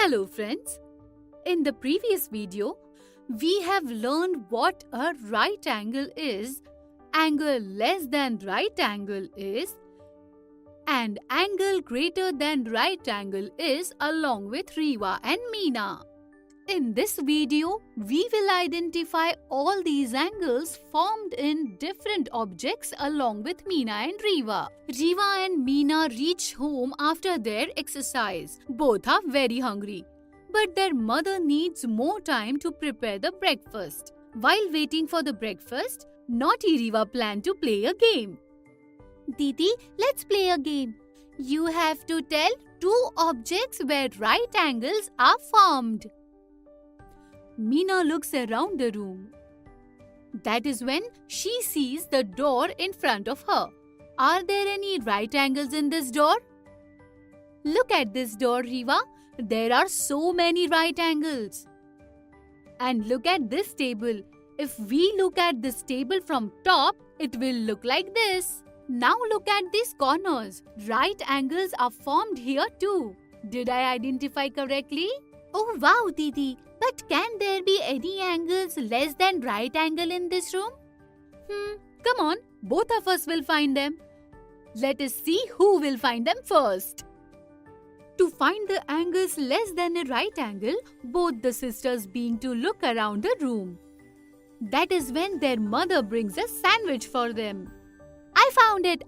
Hello friends. In the previous video, we have learned what a right angle is, angle less than right angle is, and angle greater than right angle is along with Riva and Meena. In this video, we will identify all these angles formed in different objects along with Meena and Riva. Riva and Meena reach home after their exercise. Both are very hungry, but their mother needs more time to prepare the breakfast. While waiting for the breakfast, naughty Riva planned to play a game. Didi, let's play a game. You have to tell two objects where right angles are formed. Meena looks around the room. That is when she sees the door in front of her. Are there any right angles in this door? Look at this door, Riva. There are so many right angles. And look at this table. If we look at this table from top, it will look like this. Now look at these corners. Right angles are formed here too. Did I identify correctly? Oh wow, Didi. But can there be any angles less than right angle in this room? Come on, both of us will find them. Let us see who will find them first. To find the angles less than a right angle, both the sisters began to look around the room. That is when their mother brings a sandwich for them. I found it!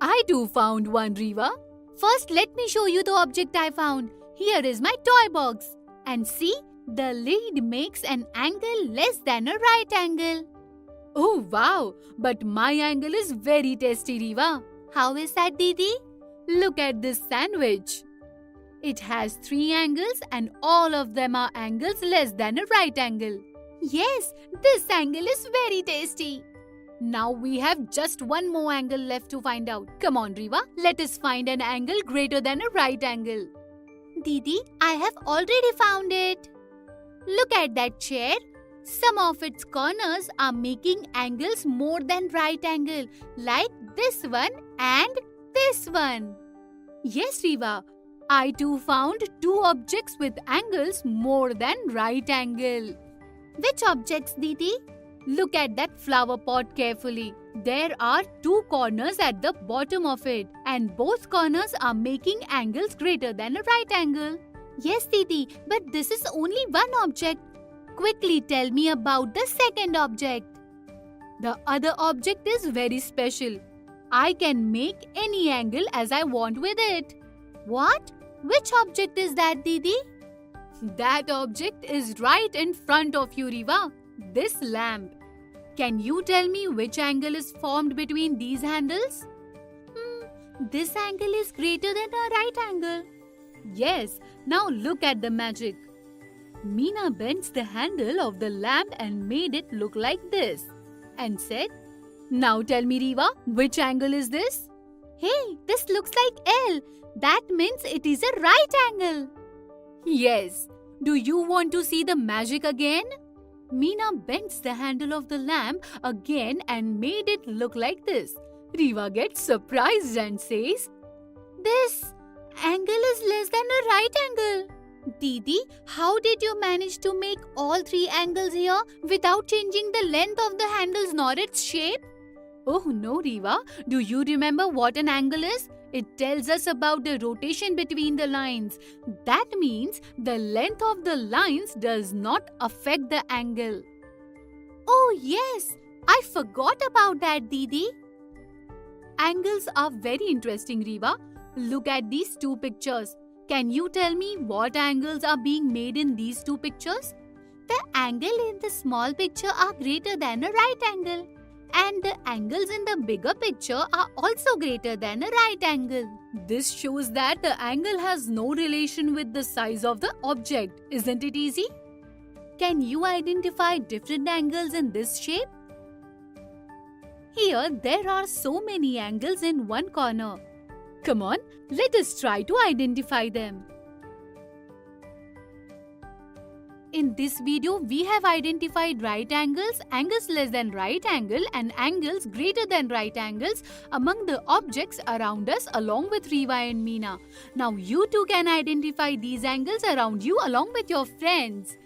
I too found one, Riva. First, let me show you the object I found. Here is my toy box. And see, the lid makes an angle less than a right angle. Oh wow, but my angle is very tasty, Riva. How is that, Didi? Look at this sandwich. It has 3 angles and all of them are angles less than a right angle. Yes, this angle is very tasty. Now we have just one more angle left to find out. Come on, Riva, let us find an angle greater than a right angle. Didi, I have already found it. Look at that chair. Some of its corners are making angles more than right angle, like this one and this one. Yes, Riva, I too found 2 objects with angles more than right angle. Which objects, Didi? Look at that flower pot carefully. There are 2 corners at the bottom of it and both corners are making angles greater than a right angle. Yes, Didi, but this is only one object. Quickly tell me about the second object. The other object is very special. I can make any angle as I want with it. What? Which object is that, Didi? That object is right in front of you, Riva. This lamp. Can you tell me which angle is formed between these handles? This angle is greater than a right angle. Yes, now look at the magic. Meena bends the handle of the lamp and made it look like this and said, now tell me, Riva, which angle is this? Hey, this looks like L. That means it is a right angle. Yes. Do you want to see the magic again? Meena bends the handle of the lamp again and made it look like this. Riva gets surprised and says, this angle is less than a right angle. Didi, how did you manage to make all 3 angles here without changing the length of the handles nor its shape? Oh no, Riva. Do you remember what an angle is? It tells us about the rotation between the lines. That means the length of the lines does not affect the angle. Oh yes, I forgot about that, Didi. Angles are very interesting, Riva. Look at these 2 pictures. Can you tell me what angles are being made in these 2 pictures? The angle in the small picture are greater than a right angle. And the angles in the bigger picture are also greater than a right angle. This shows that the angle has no relation with the size of the object. Isn't it easy? Can you identify different angles in this shape? Here, there are so many angles in one corner. Come on, let us try to identify them. In this video, we have identified right angles, angles less than right angle, and angles greater than right angles among the objects around us along with Riva and Meena. Now you too can identify these angles around you along with your friends.